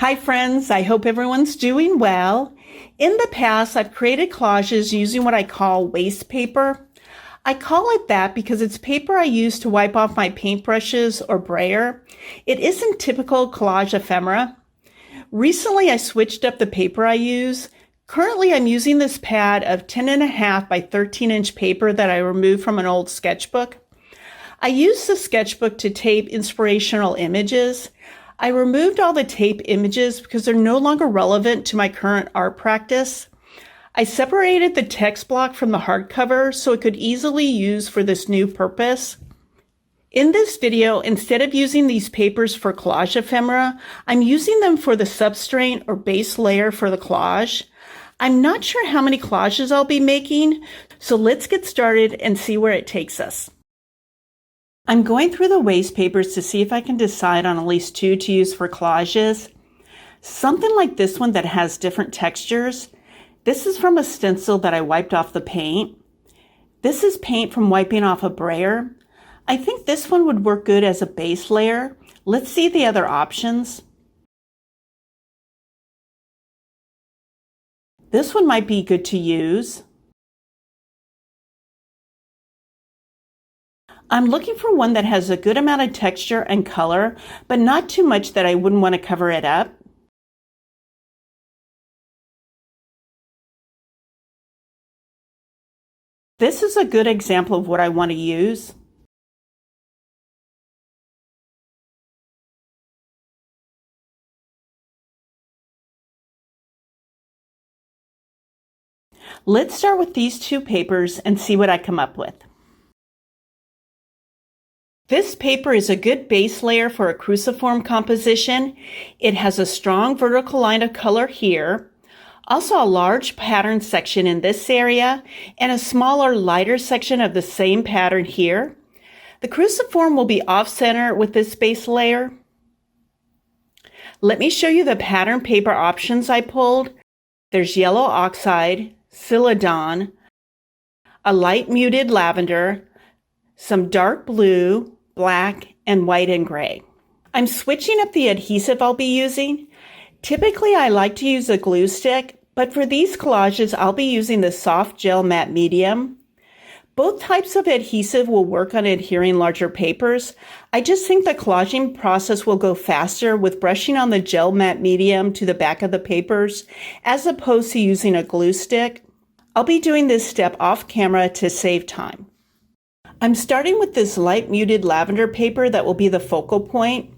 Hi friends, I hope everyone's doing well. In the past, I've created collages using what I call waste paper. I call it that because it's paper I use to wipe off my paintbrushes or brayer. It isn't typical collage ephemera. Recently, I switched up the paper I use. Currently, I'm using this pad of 10.5 by 13-inch paper that I removed from an old sketchbook. I used the sketchbook to tape inspirational images. I removed all the tape images because they're no longer relevant to my current art practice. I separated the text block from the hardcover so it could easily use for this new purpose. In this video, instead of using these papers for collage ephemera, I'm using them for the substrate or base layer for the collage. I'm not sure how many collages I'll be making, so let's get started and see where it takes us. I'm going through the waste papers to see if I can decide on at least two to use for collages. Something like this one that has different textures. This is from a stencil that I wiped off the paint. This is paint from wiping off a brayer. I think this one would work good as a base layer. Let's see the other options. This one might be good to use. I'm looking for one that has a good amount of texture and color, but not too much that I wouldn't want to cover it up. This is a good example of what I want to use. Let's start with these two papers and see what I come up with. This paper is a good base layer for a cruciform composition. It has a strong vertical line of color here, also a large pattern section in this area, and a smaller, lighter section of the same pattern here. The cruciform will be off-center with this base layer. Let me show you the pattern paper options I pulled. There's yellow oxide, celadon, a light muted lavender, some dark blue, black, and white and gray. I'm switching up the adhesive I'll be using. Typically, I like to use a glue stick, but for these collages, I'll be using the soft gel matte medium. Both types of adhesive will work on adhering larger papers. I just think the collaging process will go faster with brushing on the gel matte medium to the back of the papers, as opposed to using a glue stick. I'll be doing this step off camera to save time. I'm starting with this light muted lavender paper that will be the focal point.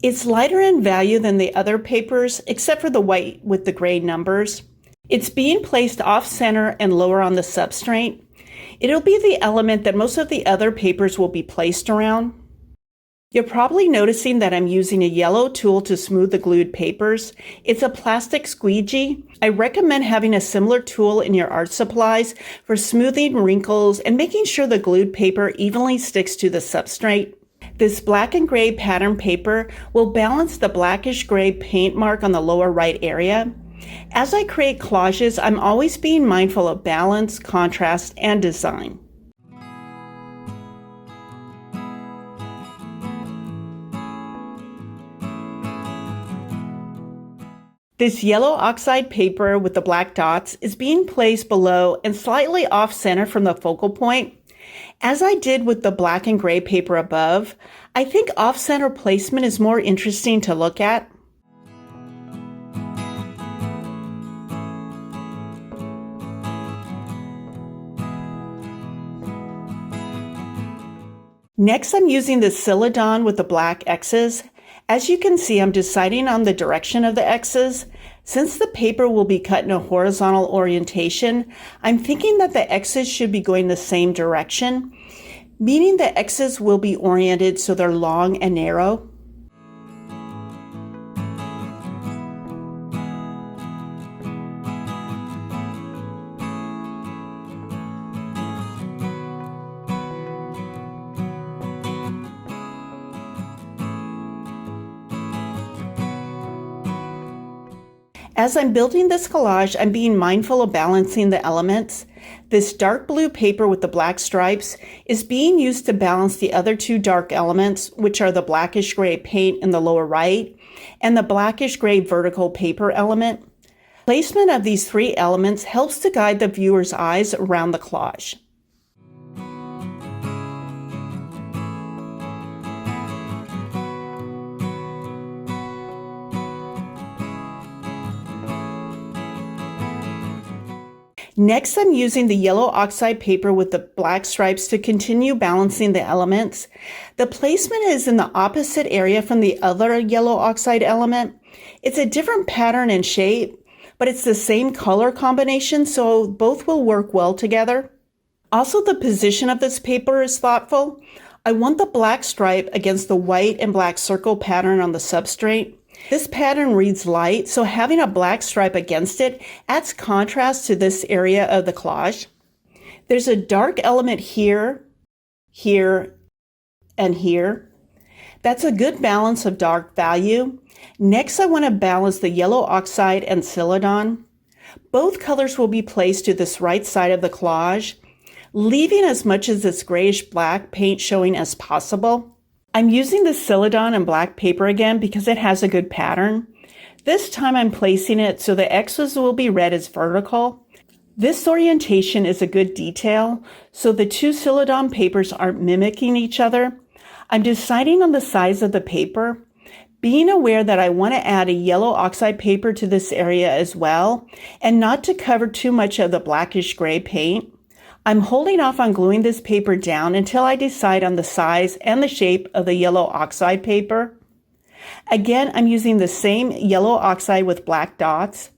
It's lighter in value than the other papers, except for the white with the gray numbers. It's being placed off center and lower on the substrate. It'll be the element that most of the other papers will be placed around. You're probably noticing that I'm using a yellow tool to smooth the glued papers. It's a plastic squeegee. I recommend having a similar tool in your art supplies for smoothing wrinkles and making sure the glued paper evenly sticks to the substrate. This black and gray pattern paper will balance the blackish gray paint mark on the lower right area. As I create collages, I'm always being mindful of balance, contrast, and design. This yellow oxide paper with the black dots is being placed below and slightly off center from the focal point. As I did with the black and gray paper above, I think off center placement is more interesting to look at. Next, I'm using the celadon with the black X's. As you can see, I'm deciding on the direction of the X's. Since the paper will be cut in a horizontal orientation, I'm thinking that the X's should be going the same direction, meaning the X's will be oriented so they're long and narrow. As I'm building this collage, I'm being mindful of balancing the elements. This dark blue paper with the black stripes is being used to balance the other two dark elements, which are the blackish gray paint in the lower right and the blackish gray vertical paper element. Placement of these three elements helps to guide the viewer's eyes around the collage. Next, I'm using the yellow oxide paper with the black stripes to continue balancing the elements. The placement is in the opposite area from the other yellow oxide element. It's a different pattern and shape, but it's the same color combination, so both will work well together. Also, the position of this paper is thoughtful. I want the black stripe against the white and black circle pattern on the substrate. This pattern reads light, so having a black stripe against it adds contrast to this area of the collage. There's a dark element here, here, and here. That's a good balance of dark value. Next, I want to balance the yellow oxide and Celadon. Both colors will be placed to this right side of the collage, leaving as much of this grayish black paint showing as possible. I'm using the Celadon and black paper again because it has a good pattern. This time I'm placing it so the X's will be read as vertical. This orientation is a good detail, so the two Celadon papers aren't mimicking each other. I'm deciding on the size of the paper, being aware that I want to add a yellow oxide paper to this area as well, and not to cover too much of the blackish gray paint. I'm holding off on gluing this paper down until I decide on the size and the shape of the yellow oxide paper. Again, I'm using the same yellow oxide with black dots.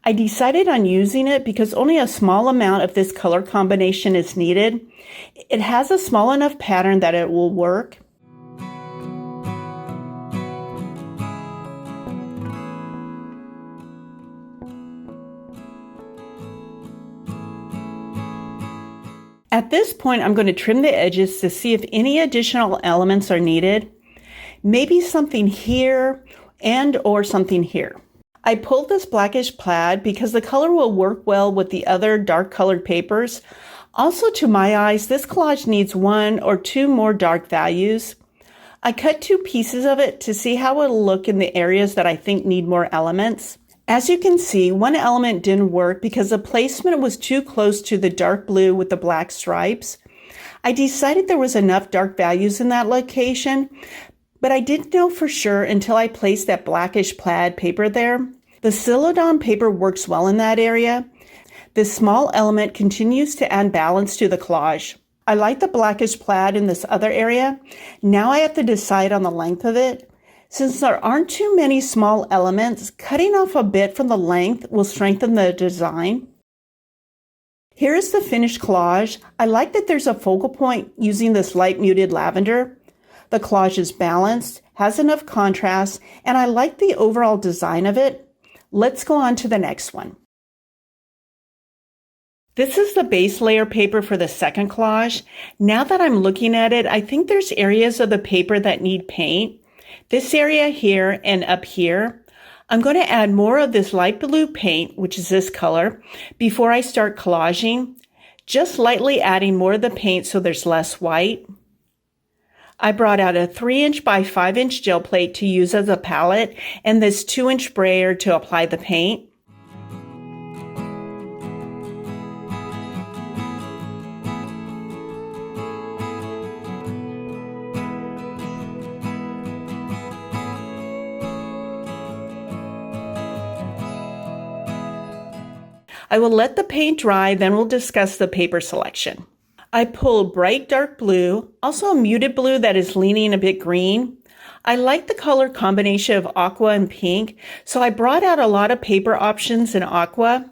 I decided on using it because only a small amount of this color combination is needed. It has a small enough pattern that it will work. At this point, I'm going to trim the edges to see if any additional elements are needed. Maybe something here or something here. I pulled this blackish plaid because the color will work well with the other dark colored papers. Also, to my eyes, this collage needs one or two more dark values. I cut 2 pieces of it to see how it'll look in the areas that I think need more elements. As you can see, one element didn't work because the placement was too close to the dark blue with the black stripes. I decided there was enough dark values in that location, but I didn't know for sure until I placed that blackish plaid paper there. The Celadon paper works well in that area. This small element continues to add balance to the collage. I like the blackish plaid in this other area. Now I have to decide on the length of it. Since there aren't too many small elements, cutting off a bit from the length will strengthen the design. Here is the finished collage. I like that there's a focal point using this light muted lavender. The collage is balanced, has enough contrast, and I like the overall design of it. Let's go on to the next one. This is the base layer paper for the second collage. Now that I'm looking at it, I think there's areas of the paper that need paint. This area here and up here. I'm going to add more of this light blue paint, which is this color, before I start collaging. Just lightly adding more of the paint so there's less white. I brought out a 3" by 5" gel plate to use as a palette and this 2" brayer to apply the paint. I will let the paint dry, then we'll discuss the paper selection. I pulled bright dark blue, also a muted blue that is leaning a bit green. I like the color combination of aqua and pink, so I brought out a lot of paper options in aqua.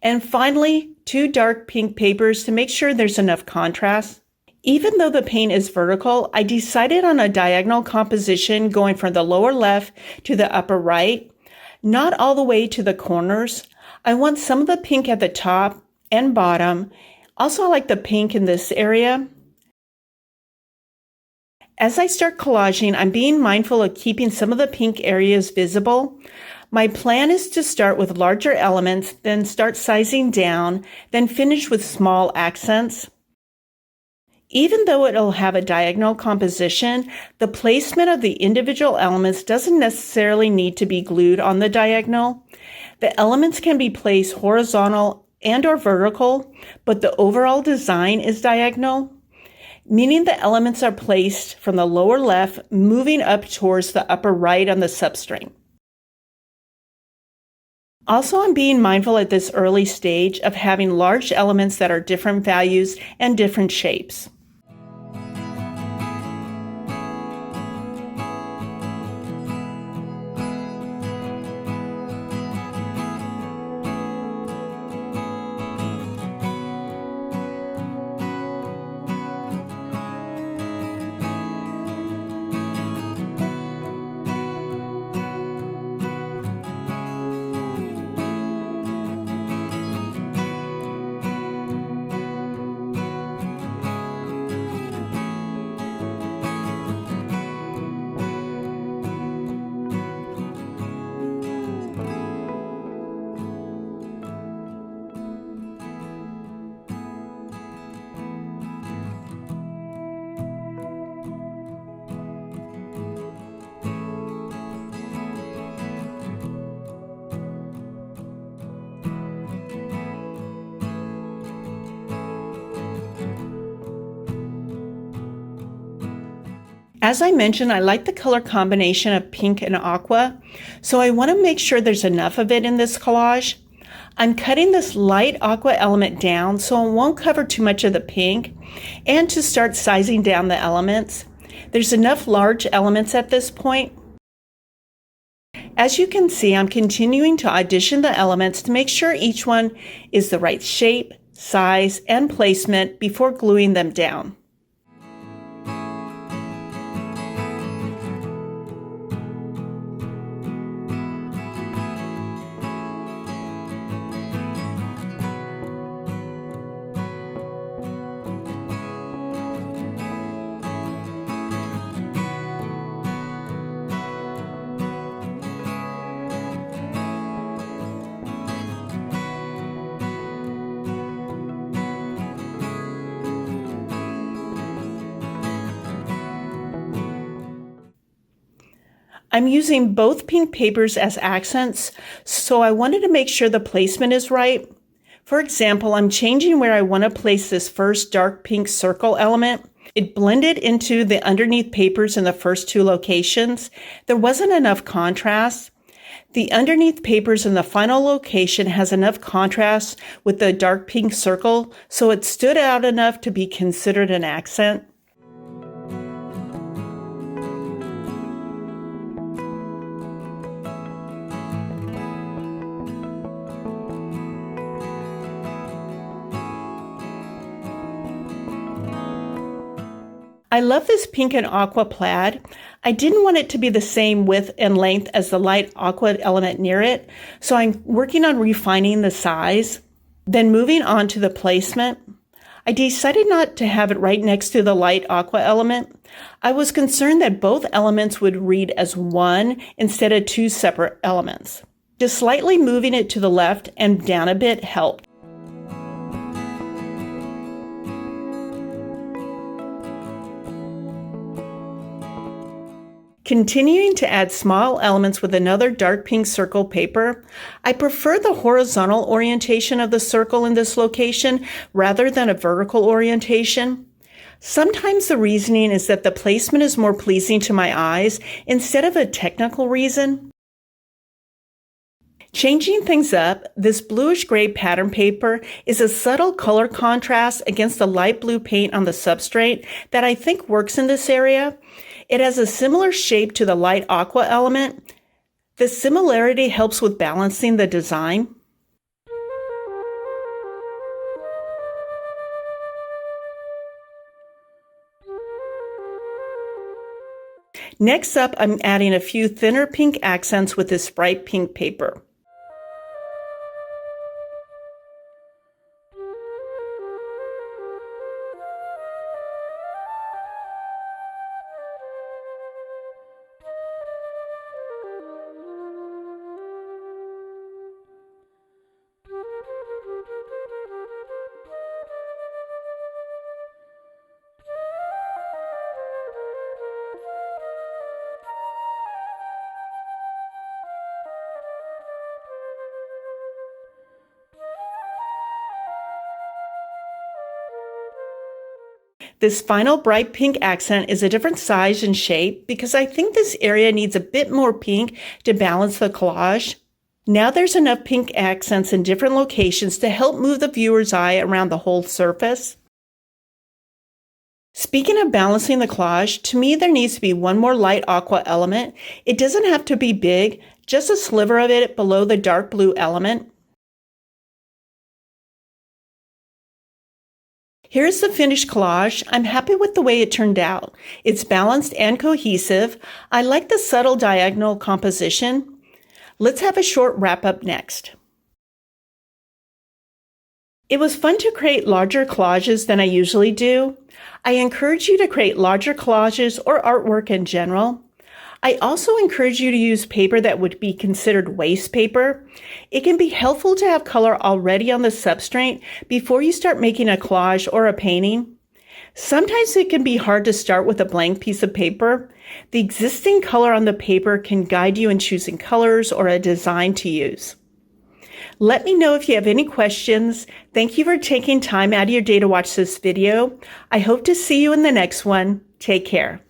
And finally, 2 dark pink papers to make sure there's enough contrast. Even though the paint is vertical, I decided on a diagonal composition going from the lower left to the upper right, not all the way to the corners. I want some of the pink at the top and bottom. Also, I like the pink in this area. As I start collaging, I'm being mindful of keeping some of the pink areas visible. My plan is to start with larger elements, then start sizing down, then finish with small accents. Even though it'll have a diagonal composition, the placement of the individual elements doesn't necessarily need to be glued on the diagonal. The elements can be placed horizontal and or vertical, but the overall design is diagonal, meaning the elements are placed from the lower left, moving up towards the upper right on the substrate. Also, I'm being mindful at this early stage of having large elements that are different values and different shapes. As I mentioned, I like the color combination of pink and aqua, so I want to make sure there's enough of it in this collage. I'm cutting this light aqua element down so it won't cover too much of the pink, and to start sizing down the elements. There's enough large elements at this point. As you can see, I'm continuing to audition the elements to make sure each one is the right shape, size, and placement before gluing them down. I'm using both pink papers as accents, so I wanted to make sure the placement is right. For example, I'm changing where I want to place this first dark pink circle element. It blended into the underneath papers in the first two locations. There wasn't enough contrast. The underneath papers in the final location has enough contrast with the dark pink circle, so it stood out enough to be considered an accent. I love this pink and aqua plaid. I didn't want it to be the same width and length as the light aqua element near it, so I'm working on refining the size. Then moving on to the placement. I decided not to have it right next to the light aqua element. I was concerned that both elements would read as one instead of two separate elements. Just slightly moving it to the left and down a bit helped. Continuing to add small elements with another dark pink circle paper, I prefer the horizontal orientation of the circle in this location rather than a vertical orientation. Sometimes the reasoning is that the placement is more pleasing to my eyes instead of a technical reason. Changing things up, this bluish gray pattern paper is a subtle color contrast against the light blue paint on the substrate that I think works in this area. It has a similar shape to the light aqua element. The similarity helps with balancing the design. Next up, I'm adding a few thinner pink accents with this bright pink paper. This final bright pink accent is a different size and shape because I think this area needs a bit more pink to balance the collage. Now there's enough pink accents in different locations to help move the viewer's eye around the whole surface. Speaking of balancing the collage, to me there needs to be one more light aqua element. It doesn't have to be big, just a sliver of it below the dark blue element. Here's the finished collage. I'm happy with the way it turned out. It's balanced and cohesive. I like the subtle diagonal composition. Let's have a short wrap up next. It was fun to create larger collages than I usually do. I encourage you to create larger collages or artwork in general. I also encourage you to use paper that would be considered waste paper. It can be helpful to have color already on the substrate before you start making a collage or a painting. Sometimes it can be hard to start with a blank piece of paper. The existing color on the paper can guide you in choosing colors or a design to use. Let me know if you have any questions. Thank you for taking time out of your day to watch this video. I hope to see you in the next one. Take care.